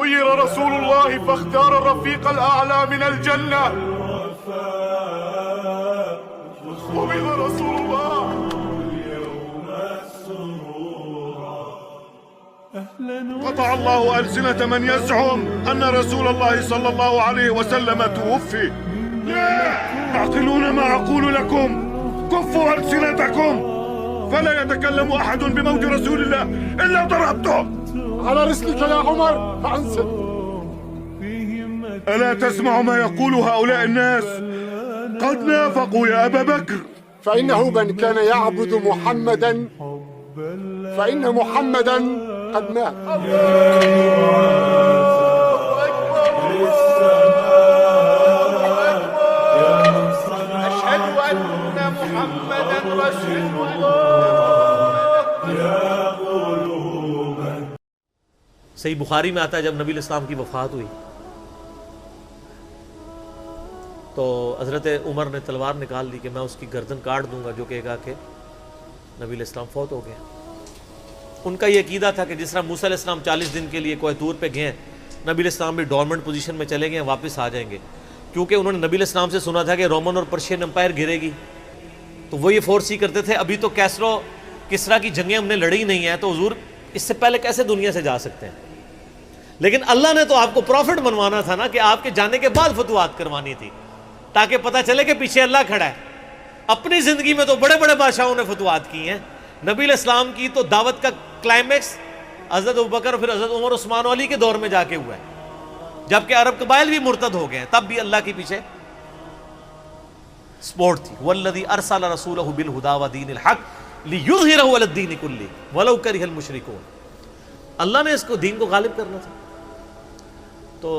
خير رسول الله فاختار الرفيق الأعلى من الجنة. قبض رسول الله. قطع الله ألسنة من يزعم أن رسول الله صلى الله عليه وسلم توفي. لا تعقلون ما أقول لكم. كفوا ألسنتكم فلا يتكلم أحد بموت رسول الله إلا ضربته. على رسلك يا عمر فأنصت. ألا تسمع ما يقول هؤلاء الناس؟ قد نافقوا يا أبا بكر. فإنه من كان يعبد محمدا فإن محمدا قد مات. أشهد أن محمدا رسول الله. صحیح بخاری میں آتا ہے جب نبی علیہ السلام کی وفات ہوئی تو حضرت عمر نے تلوار نکال لی کہ میں اس کی گردن کاٹ دوں گا جو کہے گا کہ نبی علیہ السلام فوت ہو گئے. ان کا یہ عقیدہ تھا کہ جس طرح موسیٰ علیہ السلام 40 دن کے لیے کوہ طور پہ گئے ہیں، نبی علیہ السلام بھی ڈورمنٹ پوزیشن میں چلے گئے ہیں، واپس آ جائیں گے، کیونکہ انہوں نے نبی علیہ السلام سے سنا تھا کہ رومن اور پرشین امپائر گرے گی، تو وہ یہ فورس ہی کرتے تھے ابھی تو کسرا کی جنگیں ہم نے لڑی نہیں ہیں تو حضور اس سے پہلے کیسے دنیا سے جا سکتے ہیں. لیکن اللہ نے تو آپ کو پروفٹ بنوانا تھا نا، کہ آپ کے جانے کے بعد فتوحات کروانی تھی تاکہ پتہ چلے کہ پیچھے اللہ کھڑا ہے. اپنی زندگی میں تو بڑے بڑے بادشاہوں نے فتوحات کی ہیں. نبی علیہ السلام کی تو دعوت کا کلائمیکس حضرت ابوبکر اور پھر حضرت عمر عثمان علی کے دور میں جا کے ہوا ہے، جبکہ عرب قبائل بھی مرتد ہو گئے ہیں، تب بھی اللہ کے پیچھے سپورٹ تھی. والذی ارسل رسولہ بالہدی ودین الحق لیظہرہ علی الدین کلہ ولو کرہ المشرکون. اللہ نے اس کو دین کو غالب کرنا تھا. تو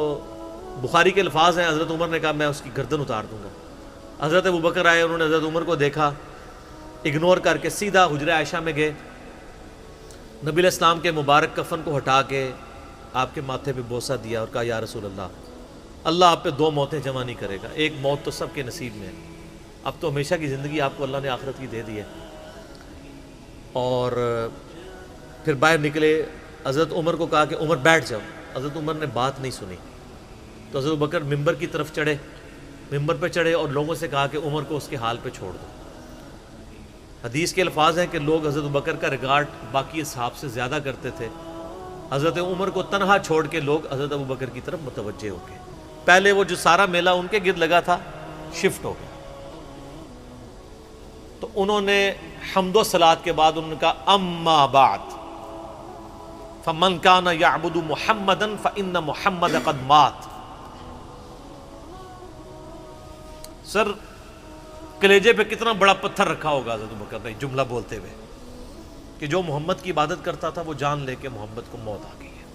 بخاری کے الفاظ ہیں، حضرت عمر نے کہا میں اس کی گردن اتار دوں گا. حضرت ابوبکر آئے، انہوں نے حضرت عمر کو دیکھا، اگنور کر کے سیدھا حجرہ عائشہ میں گئے، نبی علیہ السلام کے مبارک کفن کو ہٹا کے آپ کے ماتھے پہ بوسہ دیا اور کہا یا رسول اللہ آپ پہ 2 موتیں جمع نہیں کرے گا، ایک موت تو سب کے نصیب میں ہے، اب تو ہمیشہ کی زندگی آپ کو اللہ نے آخرت کی دے دی ہے. اور پھر باہر نکلے، حضرت عمر کو کہا کہ عمر بیٹھ جاؤ. حضرت عمر نے بات نہیں سنی تو حضرت بکر ممبر کی طرف چڑھے، ممبر پہ چڑھے اور لوگوں سے کہا کہ عمر کو اس کے حال پہ چھوڑ دو. حدیث کے الفاظ ہیں کہ لوگ حضرت بکر کا ریگارڈ باقی اصحاب سے زیادہ کرتے تھے. حضرت عمر کو تنہا چھوڑ کے لوگ حضرت ابو بکر کی طرف متوجہ ہو گئے. پہلے وہ جو سارا میلہ ان کے گرد لگا تھا شفٹ ہو گیا. تو انہوں نے حمد و صلات کے بعد انہوں نے کہا اما بعد فمن کان یعبد محمدا فإن محمد قد مات. سر کلیجے پہ کتنا بڑا پتھر رکھا ہوگا حضرت بکر نے جملہ بولتے ہوئے کہ جو محمد کی عبادت کرتا تھا وہ جان لے کہ محمد کو موت آ گئی ہے.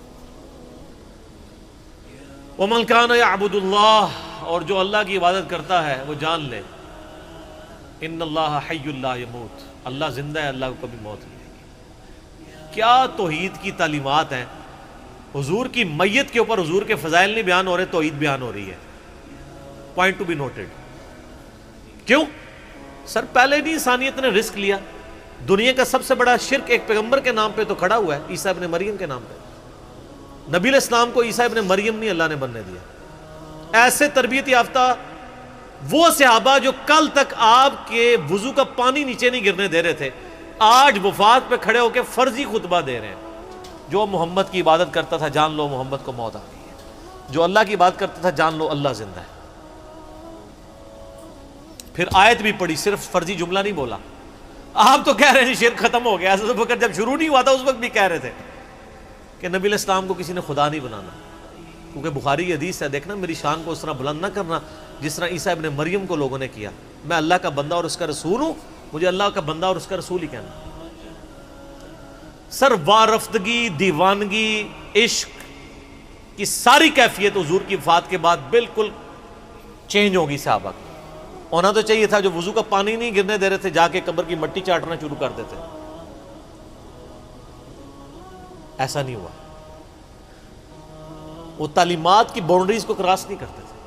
ومن کان یعبد اللہ، اور جو اللہ کی عبادت کرتا ہے وہ جان لے ان اللہ حی لا یموت، اللہ زندہ ہے، اللہ کو کبھی موت نہیں آئے گی. کیا توحید کی تعلیمات ہیں. حضور کی میت کے اوپر حضور کے فضائل نہیں بیان ہو رہے، توحید بیان ہو رہی ہے. Point to be noted. کیوں؟ سر پہلے نہیں انسانیت نے رسک لیا. دنیا کا سب سے بڑا شرک ایک پیغمبر کے نام پہ تو کھڑا ہوا ہے، عیسیٰ ابن مریم کے نام پہ. نبی علیہ السلام کو عیسیٰ ابن مریم نہیں اللہ نے بننے دیا. ایسے تربیت یافتہ وہ صحابہ جو کل تک آپ کے وضو کا پانی نیچے نہیں گرنے دے رہے تھے، آج وفات پہ کھڑے ہو کے فرضی خطبہ دے رہے ہیں. جو محمد کی عبادت کرتا تھا جان لو محمد کو موت آ گئی ہے، جو اللہ کی عبادت کرتا تھا جان لو اللہ زندہ ہے. پھر آیت بھی پڑھی، صرف فرضی جملہ نہیں بولا. آپ تو کہہ رہے ہیں شرک ختم ہو گیا. حضرت بکر جب شروع نہیں ہوا تھا اس وقت بھی کہہ رہے تھے کہ نبی علیہ السلام کو کسی نے خدا نہیں بنانا، کیونکہ بخاری کی حدیث ہے، دیکھنا میری شان کو اس طرح بلند نہ کرنا جس طرح عیسیٰ ابن مریم کو لوگوں نے کیا. میں اللہ کا بندہ اور اس کا رسول ہوں، مجھے اللہ کا بندہ اور اس کا رسول ہی کہنا. سر وارفتگی، دیوانگی، عشق کی ساری کیفیت حضور کی وفات کے بعد بالکل چینج ہوگی. صحابہ کی ہونا تو چاہیے تھا جو وضو کا پانی نہیں گرنے دے رہے تھے جا کے قبر کی مٹی چاٹنا شروع کر دیتے. ایسا نہیں ہوا. وہ تعلیمات کی باؤنڈریز کو کراس نہیں کرتے تھے.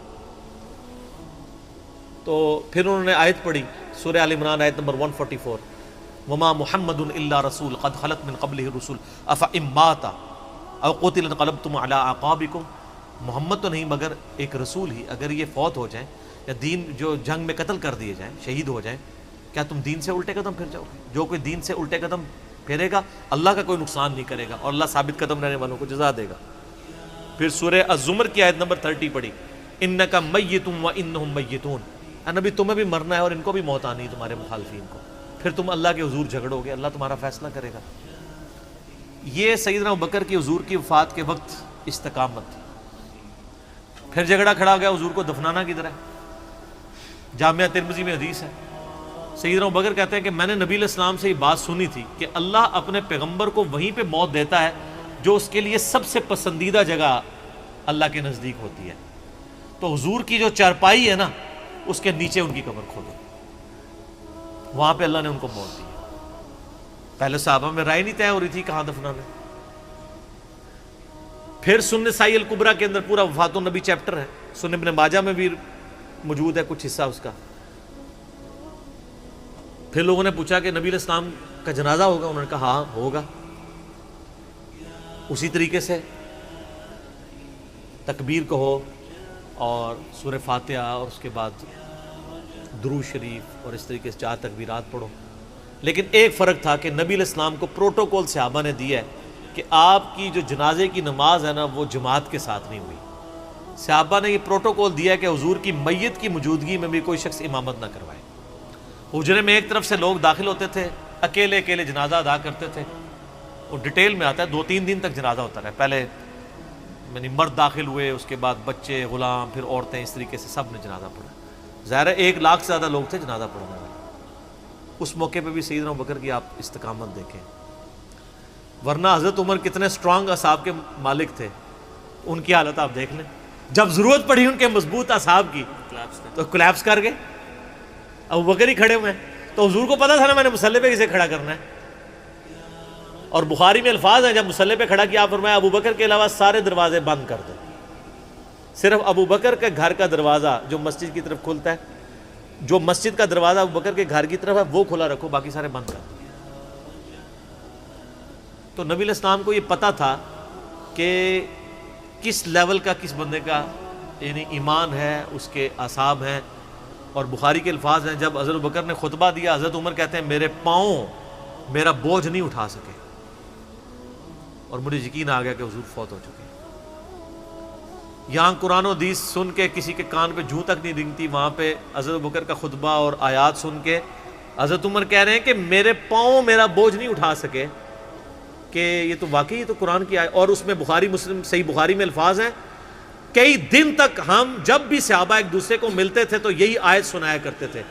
تو پھر انہوں نے آیت پڑھی سورہ آل عمران آیت نمبر 144 وما محمد الا رسول قد خلت من قبلہ الرسل افإن مات او قتل انقلبتم علی اعقابکم، محمد تو نہیں مگر ایک رسول ہی، اگر یہ فوت ہو جائیں یا دین جو جنگ میں قتل کر دیے جائیں، شہید ہو جائیں، کیا تم دین سے الٹے قدم پھر جاؤ گے؟ جو کوئی دین سے الٹے قدم پھیرے گا اللہ کا کوئی نقصان نہیں کرے گا، اور اللہ ثابت قدم رہنے والوں کو جزا دے گا۔ پھر سورہ الزمر کی آیت نمبر 30 پڑھی، انک میت وانہم میتون، اے نبی تمہیں بھی مرنا ہے اور ان کو بھی موت آنی ہے، تمہارے مخالفین کو، پھر تم اللہ کے حضور جھگڑو گے، اللہ تمہارا فیصلہ کرے گا۔ یہ سیدنا ابوبکر کی حضور کی وفات کے وقت استقامت تھی۔ پھر جھگڑا کھڑا ہو گیا، حضور کو دفنانا کدھر ہے؟ جامعہ ترمذی میں حدیث ہے، سیدنا ابوبکر کہتے ہیں کہ میں نے نبی علیہ السلام سے یہ بات سنی تھی کہ اللہ اپنے پیغمبر کو وہیں پہ موت دیتا ہے جو اس کے لیے سب سے پسندیدہ جگہ اللہ کے نزدیک ہوتی ہے، تو حضور کی جو چارپائی ہے نا اس کے نیچے ان کی قبر کھودو، وہاں پہ اللہ نے ان کو موت دی۔ پہلے صحابہ میں رائے نہیں طے ہو رہی تھی کہاں دفنانا۔ پھر سنن نسائی الکبریٰ کے اندر پورا وفات النبی چیپٹر ہے، سنن ابن ماجہ میں بھی موجود ہے کچھ حصہ اس کا۔ پھر لوگوں نے پوچھا کہ نبی علیہ السلام کا جنازہ ہوگا؟ انہوں نے کہا ہاں ہوگا۔ اسی طریقے سے تکبیر کہو اور سورہ فاتحہ اور اس کے بعد درود شریف اور اس طریقے سے 4 تکبیرات پڑھو۔ لیکن ایک فرق تھا کہ نبی علیہ السلام کو پروٹوکول صحابہ نے دیا ہے کہ آپ کی جو جنازے کی نماز ہے نا وہ جماعت کے ساتھ نہیں ہوئی۔ صحابہ نے یہ پروٹوکول دیا کہ حضور کی میت کی موجودگی میں بھی کوئی شخص امامت نہ کروائے۔ حجرے میں ایک طرف سے لوگ داخل ہوتے تھے، اکیلے اکیلے جنازہ ادا کرتے تھے، اور ڈیٹیل میں آتا ہے 2-3 دن تک جنازہ ہوتا رہا۔ پہلے یعنی مرد داخل ہوئے، اس کے بعد بچے، غلام، پھر عورتیں، اس طریقے سے سب نے جنازہ پڑھا۔ ظاہر ہے 1 لاکھ سے زیادہ لوگ تھے جنازہ پڑھنے والے۔ اس موقع پہ بھی سیدنا ابوبکر کی آپ استقامت دیکھیں، ورنہ حضرت عمر کتنے سٹرانگ اصحاب کے مالک تھے، ان کی حالت آپ دیکھ لیں۔ جب ضرورت پڑی ان کے مضبوط اصحاب کی تو کولیپس کر گئے، ابوبکر ہی کھڑے ہوئے ہیں۔ تو حضور کو پتا تھا نا میں نے مصلی پہ کسے کھڑا کرنا ہے، اور بخاری میں الفاظ ہیں جب مصلی پہ کھڑا کیا آپ فرمایا ابوبکر کے علاوہ سارے دروازے بند کر دو، صرف ابوبکر کے گھر کا دروازہ جو مسجد کی طرف کھلتا ہے، جو مسجد کا دروازہ ابوبکر کے گھر کی طرف ہے وہ کھلا رکھو، باقی سارے بند کر دو۔ تو نبی علیہ السلام کو یہ پتا تھا کہ کس لیول کا کس بندے کا یعنی ایمان ہے، اس کے اعصاب ہیں۔ اور بخاری کے الفاظ ہیں جب حضرت ابوبکر نے خطبہ دیا، حضرت عمر کہتے ہیں میرے پاؤں میرا بوجھ نہیں اٹھا سکے، اور مجھے یقین آ گیا کہ حضور فوت ہو چکے۔ یہاں قرآن و حدیث سن کے کسی کے کان پہ جوں تک نہیں رنگتی، وہاں پہ حضرت ابوبکر کا خطبہ اور آیات سن کے حضرت عمر کہہ رہے ہیں کہ میرے پاؤں میرا بوجھ نہیں اٹھا سکے، کہ یہ تو واقعی یہ تو قرآن کی آیت۔ اور اس میں بخاری مسلم صحیح بخاری میں الفاظ ہیں کئی دن تک ہم جب بھی صحابہ ایک دوسرے کو ملتے تھے تو یہی آیت سنایا کرتے تھے،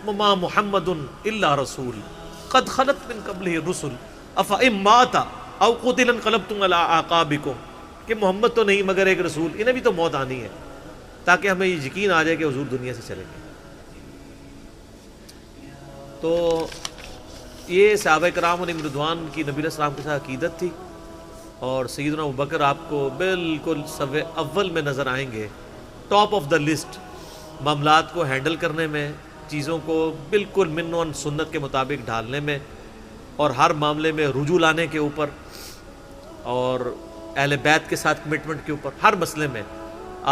ما محمد الا رسول قد خلت من قبلہ الرسل افئن مات او قتل انقلبتم علی اعقابکم، کہ محمد تو نہیں مگر ایک رسول، انہیں بھی تو موت آنی ہے، تاکہ ہمیں یہ یقین آ جائے کہ حضور دنیا سے چلے گئے۔ تو یہ صحابہ کرام علیہم رضوان کی نبی علیہ السلام کے ساتھ عقیدت تھی، اور سیدنا ابوبکر آپ کو بالکل صف اول میں نظر آئیں گے، ٹاپ آف دا لسٹ، معاملات کو ہینڈل کرنے میں، چیزوں کو بالکل من و سنت کے مطابق ڈھالنے میں، اور ہر معاملے میں رجوع لانے کے اوپر، اور اہل بیت کے ساتھ کمٹمنٹ کے اوپر، ہر مسئلے میں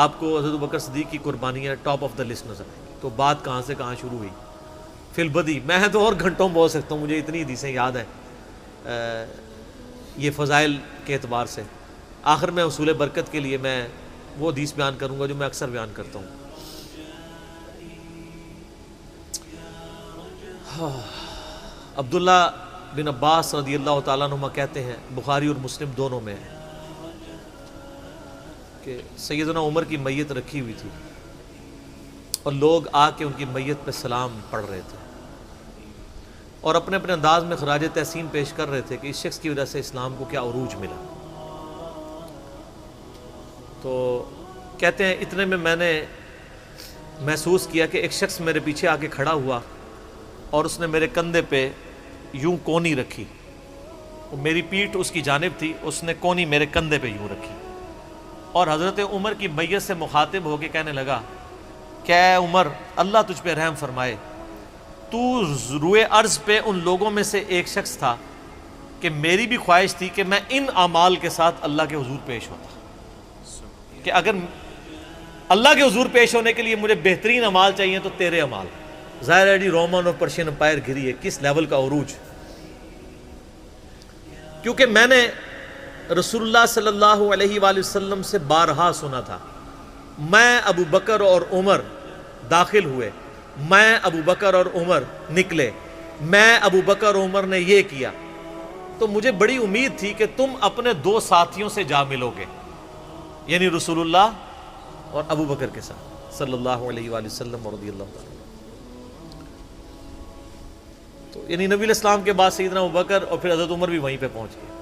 آپ کو حضرت ابوبکر صدیق کی قربانیاں ٹاپ آف دا لسٹ نظر آئیں گی۔ تو بات کہاں سے کہاں شروع ہوئی، فی البدی میں تو اور گھنٹوں بول سکتا ہوں، مجھے اتنی حدیثیں یاد ہیں یہ فضائل کے اعتبار سے۔ آخر میں حصول برکت کے لیے میں وہ حدیث بیان کروں گا جو میں اکثر بیان کرتا ہوں۔ عبداللہ بن عباس رضی اللہ تعالیٰ عنہما کہتے ہیں، بخاری اور مسلم دونوں میں ہے، کہ سیدنا عمر کی میت رکھی ہوئی تھی اور لوگ آ کے ان کی میت پہ سلام پڑھ رہے تھے، اور اپنے اپنے انداز میں خراج تحسین پیش کر رہے تھے کہ اس شخص کی وجہ سے اسلام کو کیا عروج ملا۔ تو کہتے ہیں اتنے میں میں نے محسوس کیا کہ ایک شخص میرے پیچھے آ کے کھڑا ہوا اور اس نے میرے کندھے پہ یوں کونی رکھی، میری پیٹھ اس کی جانب تھی، اس نے کونی میرے کندھے پہ یوں رکھی، اور حضرت عمر کی میت سے مخاطب ہو کے کہنے لگا کہ اے عمر اللہ تجھ پہ رحم فرمائے، تو روئے ارض پہ ان لوگوں میں سے ایک شخص تھا کہ میری بھی خواہش تھی کہ میں ان اعمال کے ساتھ اللہ کے حضور پیش ہوتا، کہ اگر اللہ کے حضور پیش ہونے کے لیے مجھے بہترین اعمال چاہیے تو تیرے اعمال۔ ظاہر ہے رومن اور پرشین امپائر گری ہے، کس لیول کا عروج، کیونکہ میں نے رسول اللہ صلی اللہ علیہ وآلہ وسلم سے بارہا سنا تھا، میں ابو بکر اور عمر داخل ہوئے، میں ابو بکر اور عمر نکلے، میں ابو بکر اور عمر نے یہ کیا، تو مجھے بڑی امید تھی کہ تم اپنے دو ساتھیوں سے جا ملو گے، یعنی رسول اللہ اور ابو بکر کے ساتھ صلی اللہ علیہ وآلہ وسلم رضی اللہ تعالیٰ۔ تو یعنی نبی علیہ السلام کے بعد سیدنا ابو بکر اور پھر حضرت عمر بھی وہیں پہ پہنچ گئے۔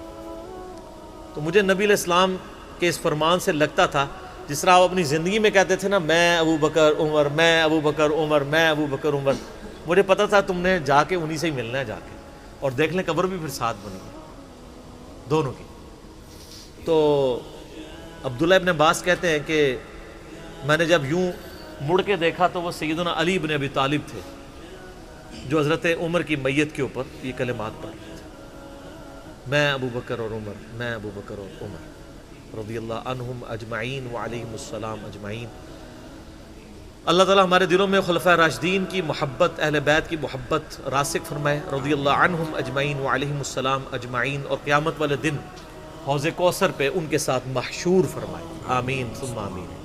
تو مجھے نبی علیہ السلام کے اس فرمان سے لگتا تھا جس طرح آپ اپنی زندگی میں کہتے تھے نا، میں ابو بکر عمر، میں ابو بکر عمر، میں ابو بکر عمر، مجھے پتا تھا تم نے جا کے انہی سے ہی ملنا ہے جا کے، اور دیکھ لیں قبر بھی پھر ساتھ بنی دونوں کی۔ تو عبداللہ ابن عباس کہتے ہیں کہ میں نے جب یوں مڑ کے دیکھا تو وہ سیدنا علی بن ابی طالب تھے جو حضرت عمر کی میت کے اوپر یہ کلمات پڑھ رہے تھے، میں ابو بکر اور عمر، میں ابو بکر اور عمر رضی اللہ عنہم اجمعین وعلیہم السلام اجمعین۔ اللہ تعالیٰ ہمارے دلوں میں خلفائے راشدین کی محبت، اہل بیت کی محبت راسخ فرمائے رضی اللہ عنہم اجمعین وعلیہم السلام اجمعین، اور قیامت والے دن حوض کوثر پہ ان کے ساتھ محشور فرمائے، آمین ثم آمین۔